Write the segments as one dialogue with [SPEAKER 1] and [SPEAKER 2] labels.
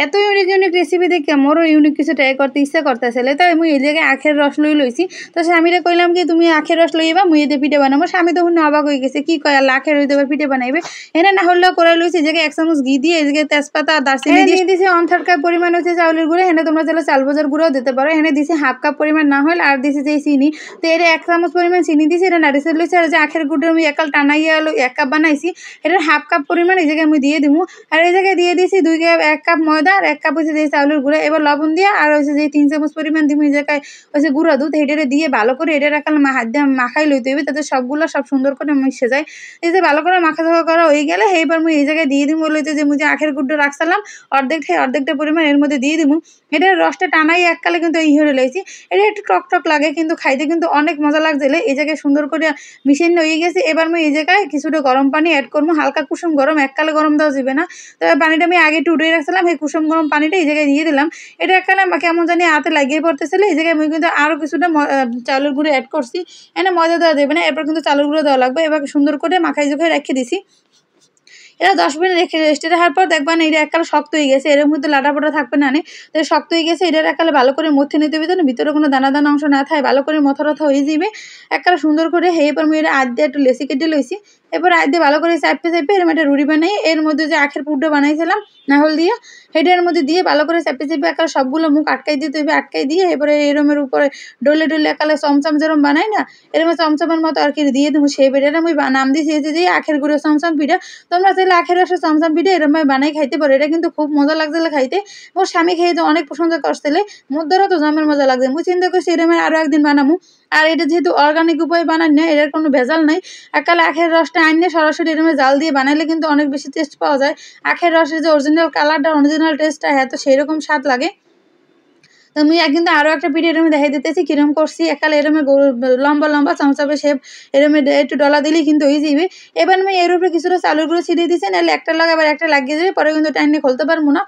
[SPEAKER 1] এত unique unique recipe দেখে মোরও unique কিছু ট্রাই করতে ইচ্ছা করতেছিল। তাই মুই এই জায়গায় আখের রস লইছি। তো স্বামীরে কইলাম কি তুমি আখের রস লইবা, মুই এতে পিঠে বানাবো। স্বামী তখন অবাক হয়ে গেছে, কি কয় আল্লাহ আখের হইতে পিঠে বানাইবে। এনে না হলেও করে লইছি। এই জায়গায় 1 চামচ ঘি দিয়ে, এই জায়গায় তেজপাতা দারচিনি দিয়ে দিয়েছি 1/3 কাপ পরিমাণ হচ্ছে চাউলের গুঁড়ো। এনে তোমরা চাইলে চাল ভাজার গুঁড়োও দিতে পারো। এনে দিছি 1/2 কাপ পরিমাণ না হলে আর দিছি যে চিনি। তো এর 1 চামচ পরিমাণ চিনি দিছি, এটা নাড়িয়ে লইছি। আর যে আখের গুঁড়ো আমি একাল টানাইয়া 1 কাপ বানাইছি, এটার 1/2 কাপ পরিমাণ এই জায়গায় আমি দিয়ে দিমু। আর এই জায়গায় দিয়ে দিছি 1 কাপ ময়দা আর 1 কাপ হচ্ছে যে চাউলের গুঁড়া। এবার লবণ দিয়ে আর হচ্ছে যে 3 চামচ পরিমাণ দিমু এই জায়গায় হচ্ছে গুঁড়া দুধ। এটারে দিয়ে ভালো করে এটা রাখাল হাত দিয়ে মাখাই লইতে হবে, তাতে সবগুলো সব সুন্দর করে মিশে যায়। এই যে ভালো করে মাখা করা হয়ে গেলে এইবার মুই এই জায়গায় দিয়ে দিমু লইতে যে মুই যে আখের গুঁড়ো রাখছিলাম অর্ধেকটা পরিমাণ এর মধ্যে দিয়ে দিমু। এটার রসটা টানাই এককালে কিন্তু এই হয়ে লাইছি। এটা একটু টক লাগে কিন্তু খাইতে কিন্তু অনেক মজা লাগছিল। এই জায়গায় সুন্দর করে মিশিয়ে হয়ে গেছে। এবার মুই এই জায়গায় কিছুটা গরম পানি অ্যাড করবো, হালকা কুসুম গরম, এককালে গরম দেওয়া যাবে না। তো পানিটা আমি আগে একটু উঠিয়ে রাখছিলাম, এই কুসুম গরম পানিটা এই জায়গায় দিয়ে দিলাম। এটা এককালে কেমন জানি হাতে লাগিয়ে পড়তেছিল। এই জায়গায় মুই কিন্তু আরও কিছুটা চাউলের গুঁড়ো অ্যাড করছি। এনে ময়দা দেওয়া যাবে না, এরপর কিন্তু চাউলের গুঁড়ো দেওয়া লাগবে। এবার সুন্দর করে মাখাই জোখাই রেখে দিছি। এটা 10 মিনিট রেখে রেস্টে রাখার পর দেখবা না এটা এককালে শক্ত হয়ে গেছে, এর মধ্যে লাটাপটা থাকবে না। তো শক্ত হয়ে গেছে, এটার এককালে ভালো করে মথে নিতে হবে, ভিতরে কোনো দানা দানা অংশ না থাকে, ভালো করে মথা হয়ে যাবে এককালে সুন্দর করে। এরপর আমি এটা আধ দিয়ে একটু লেসি কেটে লইছি। এরপর আধ দিয়ে ভালো করে চাপে এরম একটা রুটি বানাই, এর মধ্যে যে আখের পুরটা বানাইছিলাম নাহল দিয়ে সেটার মধ্যে দিয়ে ভালো করে চেপে এককালে সবগুলো মুখ আটকাই দিতে হবে। আটকাই দিয়ে এরপরে এরমের উপরে ডলে একালে চমচম যেরম বানাই না, এরম চমচমের মতো আর কি দিয়ে দেবো। সেই পিঠাটা আমি নাম দিয়েছি যে আখের গুঁড়ো চমচম পিঠা। তোমরা চাইলে আখের রসের চমচম পিঠা এরম বানাই খাইতে পারো। এটা কিন্তু খুব মজা লাগছিল খাইতে। মোর স্বামী খেয়ে তো অনেক পছন্দ করছিলে, মোর দ্বারা তো জমের মজা লাগছে। মুই চিন্তা করছি এরমের আরো একদিন বানাবো। আর এটা যেহেতু অর্গানিক উপায়ে বানান না, এটার কোনো ভেজাল নাই। এককালে আখের রসটা আনলে সরাসরি এরমে জাল দিয়ে বানাইলে কিন্তু অনেক বেশি টেস্ট পাওয়া যায়। আখের রসের যে অরিজিনাল কালারটা, অরিজিনাল টেস্টটা হ্যাঁ তো সেইরকম স্বাদ লাগে। তো মুই কিন্তু আরও একটা পিঠা এরমে দেখাই দিতেছি কিরম করছি। এককালে এরমে লম্বা চামচাপে শেপ এরমে একটু ডলা দিলেই কিন্তু হয়ে যাবে। এবার আমি এর উপরে কিছুটা চালের গুঁড়ো ছিটিয়ে দিচ্ছি, নাহলে একটা লাগে আবার একটা লাগিয়ে যাবে, পরে কিন্তু টাইনে খুলতে পারবো না,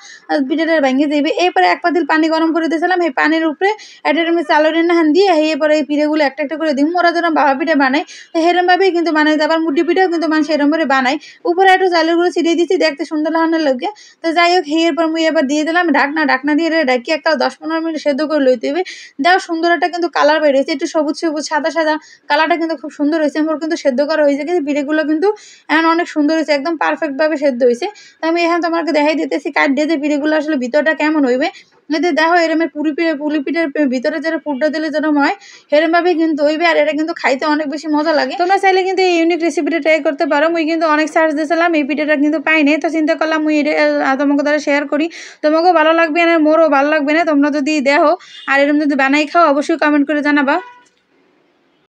[SPEAKER 1] পিঠাটা ভেঙে যাবে। এরপরে 1 পাতিল পানি গরম করে দিয়েছিলাম, এই পানির উপরে এটা এরমে চালের নাহান দিয়ে এরপরে এই পিঠাগুলো একটা একটা করে দিই। ওরা যেরকম বাবা পিঠা বানায় তো সেরমভাবেই কিন্তু বানাই। আবার মুড্ডি পিঠাও কিন্তু মানুষ এরমভাবে বানায়। উপরে একটু চালের গুঁড়ো ছিটিয়ে দিচ্ছি, দেখতে সুন্দর লাগানোর লোকে। তো যাই হোক এরপর মুই এবার দিয়ে দিলাম ঢাকনা দিয়ে ঢাকি একটা 10-15 মিনিট সেদ্ধ করে লইতে হবে। দেখো সুন্দর একটা কিন্তু কালার বেরিয়েছে, একটু সবুজ সাদা কালারটা কিন্তু খুব সুন্দর হয়েছে। আমার কিন্তু সেদ্ধ করা হয়েছে, কিন্তু পিঠেগুলো কিন্তু এখন অনেক সুন্দর হয়েছে, একদম পারফেক্ট ভাবে সেদ্ধ হয়েছে। তো আমি এখন তোমাকে দেখাই দিতেছি কাট দিয়ে যে পিঠেগুলো আসলে ভিতরটা কেমন হইবে। এতে দেখো এরমের পুলি পিঠার ভিতরে যারা পুরটা দিলে যেরকম হয় সেরম ভাবেই কিন্তু হইবে। আর এটা কিন্তু খাইতে অনেক বেশি মজা লাগে। তোমরা চাইলে কিন্তু এই ইউনিক রেসিপিটা ট্রাই করতে পারো। মুই কিন্তু অনেক সার্চ দিয়েছিলাম, এই পিঠাটা কিন্তু পাই নাই। তো চিন্তা করলাম মুই এটা তোমাকে দ্বারা শেয়ার করি, তোমাকেও ভালো লাগবে না মোরও ভালো লাগবে না। তোমরা যদি দেখো আর এরকম যদি বানাই খাও অবশ্যই কমেন্ট করে জানাবা।